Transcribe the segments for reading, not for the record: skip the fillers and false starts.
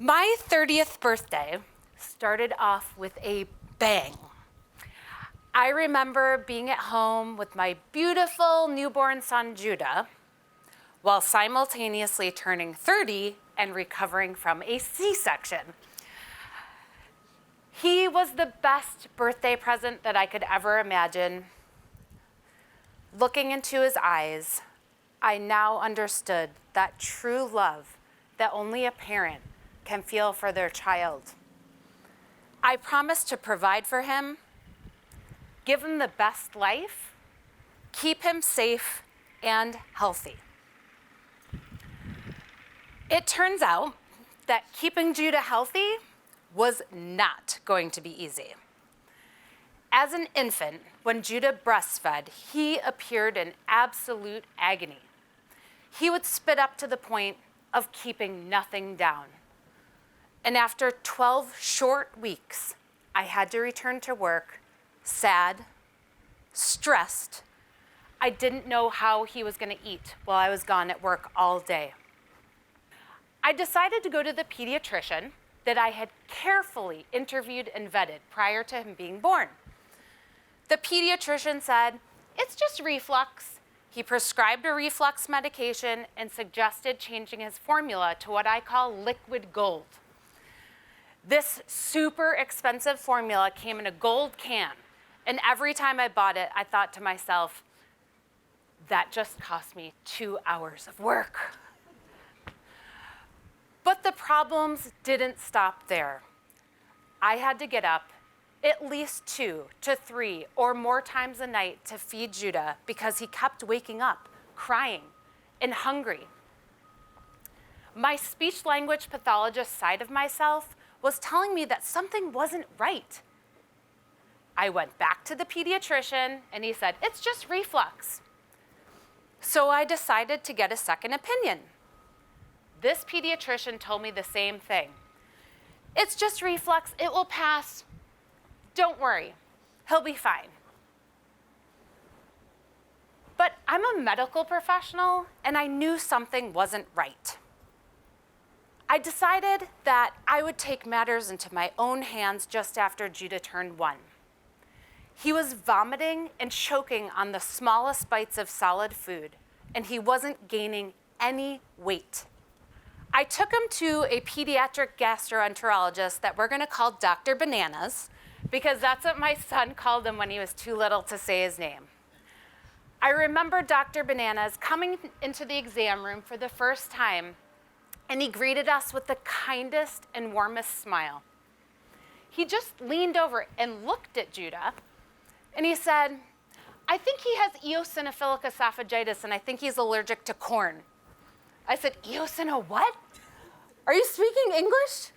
My 30th birthday started off with a bang. I remember being at home with my beautiful newborn son, Judah, while simultaneously turning 30 and recovering from a C-section. He was the best birthday present that I could ever imagine. Looking into his eyes, I now understood that true love that only a parent can feel for their child. I promised to provide for him, give him the best life, keep him safe and healthy. It turns out that keeping Judah healthy was not going to be easy. As an infant, when Judah breastfed, he appeared in absolute agony. He would spit up to the point of keeping nothing down. And after 12 short weeks, I had to return to work, sad, stressed. I didn't know how he was going to eat while I was gone at work all day. I decided to go to the pediatrician that I had carefully interviewed and vetted prior to him being born. The pediatrician said, "It's just reflux." He prescribed a reflux medication and suggested changing his formula to what I call liquid gold. This super expensive formula came in a gold can, and every time I bought it, I thought to myself, that just cost me 2 hours of work. But the problems didn't stop there. I had to get up at least 2 to 3 or more times a night to feed Judah because he kept waking up, crying, and hungry. My speech language pathologist side of myself was telling me that something wasn't right. I went back to the pediatrician and he said, "It's just reflux." So I decided to get a second opinion. This pediatrician told me the same thing. "It's just reflux, it will pass. Don't worry, he'll be fine." But I'm a medical professional and I knew something wasn't right. I decided that I would take matters into my own hands just after Judah turned 1. He was vomiting and choking on the smallest bites of solid food, and he wasn't gaining any weight. I took him to a pediatric gastroenterologist that we're gonna call Dr. Bananas, because that's what my son called him when he was too little to say his name. I remember Dr. Bananas coming into the exam room for the first time, and he greeted us with the kindest and warmest smile. He just leaned over and looked at Judah, and he said, "I think he has eosinophilic esophagitis, and I think he's allergic to corn." I said, "Eosino what? Are you speaking English?"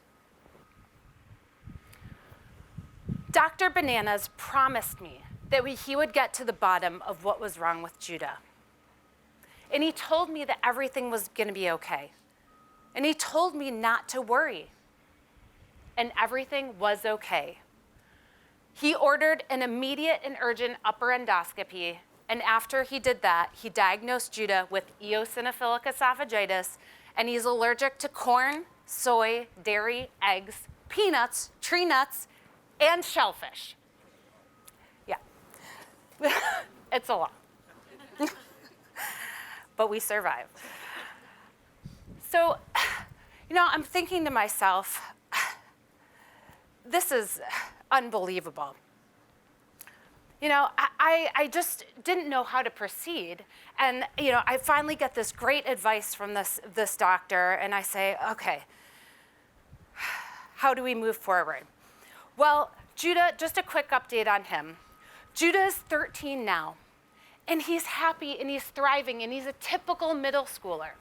Dr. Bananas promised me that he would get to the bottom of what was wrong with Judah. And he told me that everything was gonna be okay. And he told me not to worry. And everything was okay. He ordered an immediate and urgent upper endoscopy, and after he did that, he diagnosed Judah with eosinophilic esophagitis, and he's allergic to corn, soy, dairy, eggs, peanuts, tree nuts, and shellfish. Yeah, it's a lot. But we survived. So, I'm thinking to myself, this is unbelievable. I just didn't know how to proceed. And, I finally get this great advice from this doctor, and I say, okay, how do we move forward? Well, Judah, just a quick update on him. Judah is 13 now, and he's happy, and he's thriving, and he's a typical middle schooler.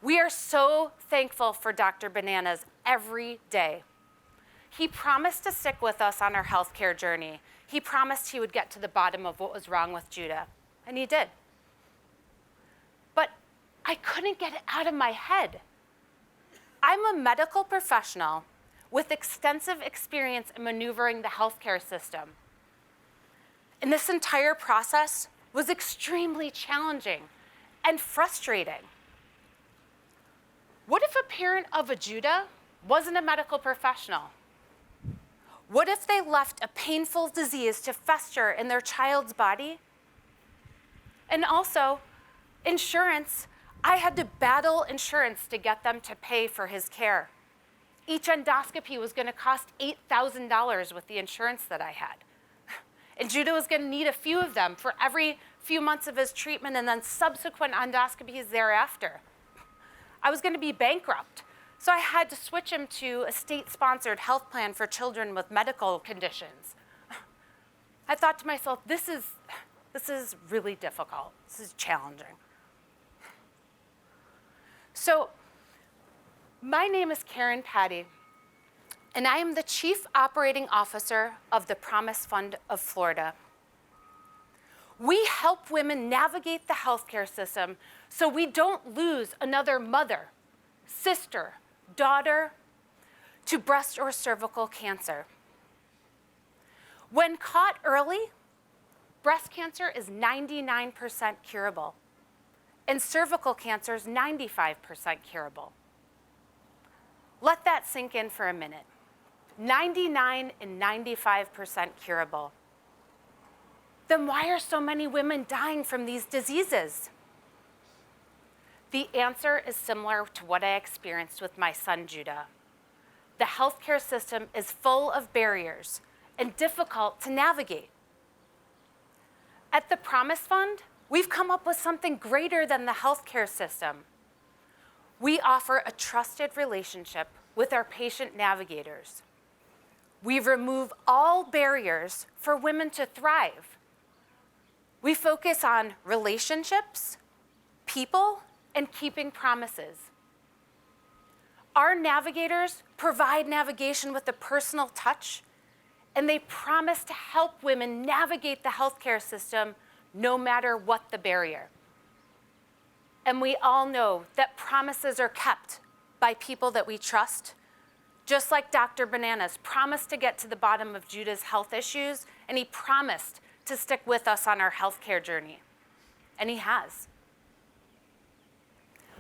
We are so thankful for Dr. Bananas every day. He promised to stick with us on our healthcare journey. He promised he would get to the bottom of what was wrong with Judah, and he did. But I couldn't get it out of my head. I'm a medical professional with extensive experience in maneuvering the healthcare system. And this entire process was extremely challenging and frustrating. What if a parent of a Judah wasn't a medical professional? What if they left a painful disease to fester in their child's body? And also, insurance, I had to battle insurance to get them to pay for his care. Each endoscopy was going to cost $8,000 with the insurance that I had. And Judah was going to need a few of them for every few months of his treatment and then subsequent endoscopies thereafter. I was going to be bankrupt. So I had to switch him to a state-sponsored health plan for children with medical conditions. I thought to myself, this is really difficult. This is challenging. So my name is Patti, and I am the Chief Operating Officer of the Promise Fund of Florida. We help women navigate the healthcare system so we don't lose another mother, sister, daughter to breast or cervical cancer. When caught early, breast cancer is 99% curable, and cervical cancer is 95% curable. Let that sink in for a minute. 99 and 95% curable. Then why are so many women dying from these diseases? The answer is similar to what I experienced with my son, Judah. The healthcare system is full of barriers and difficult to navigate. At the Promise Fund, we've come up with something greater than the healthcare system. We offer a trusted relationship with our patient navigators. We remove all barriers for women to thrive. We focus on relationships, people, and keeping promises. Our navigators provide navigation with a personal touch, and they promise to help women navigate the healthcare system no matter what the barrier. And we all know that promises are kept by people that we trust, just like Dr. Bananas promised to get to the bottom of Judah's health issues, and he promised to stick with us on our healthcare journey, and he has.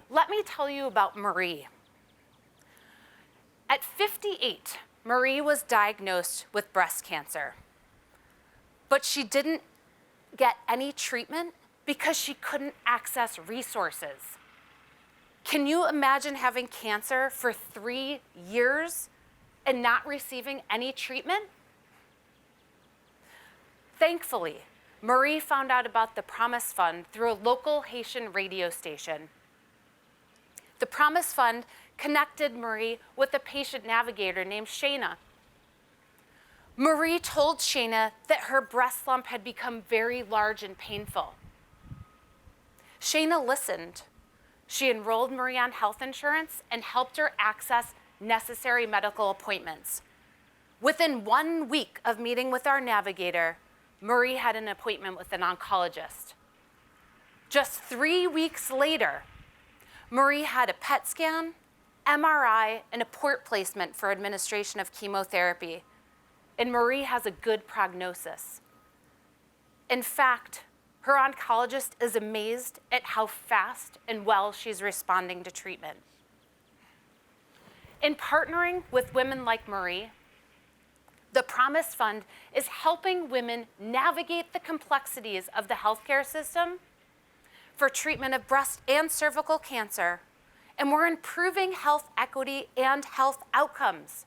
Let me tell you about Marie. At 58, Marie was diagnosed with breast cancer, but she didn't get any treatment because she couldn't access resources. Can you imagine having cancer for 3 years and not receiving any treatment? Thankfully, Marie found out about the Promise Fund through a local Haitian radio station. The Promise Fund connected Marie with a patient navigator named Shayna. Marie told Shayna that her breast lump had become very large and painful. Shayna listened. She enrolled Marie on health insurance and helped her access necessary medical appointments. Within 1 week of meeting with our navigator, Marie had an appointment with an oncologist. Just 3 weeks later, Marie had a PET scan, MRI, and a port placement for administration of chemotherapy. And Marie has a good prognosis. In fact, her oncologist is amazed at how fast and well she's responding to treatment. In partnering with women like Marie, the Promise Fund is helping women navigate the complexities of the healthcare system for treatment of breast and cervical cancer, and we're improving health equity and health outcomes.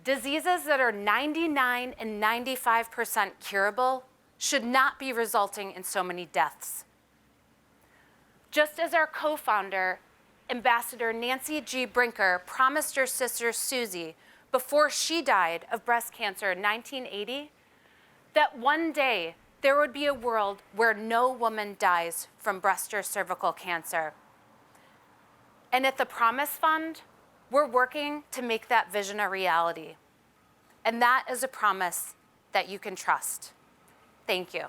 Diseases that are 99 and 95% curable should not be resulting in so many deaths. Just as our co-founder, Ambassador Nancy G. Brinker, promised her sister Susie before she died of breast cancer in 1980, that one day there would be a world where no woman dies from breast or cervical cancer. And at the Promise Fund, we're working to make that vision a reality. And that is a promise that you can trust. Thank you.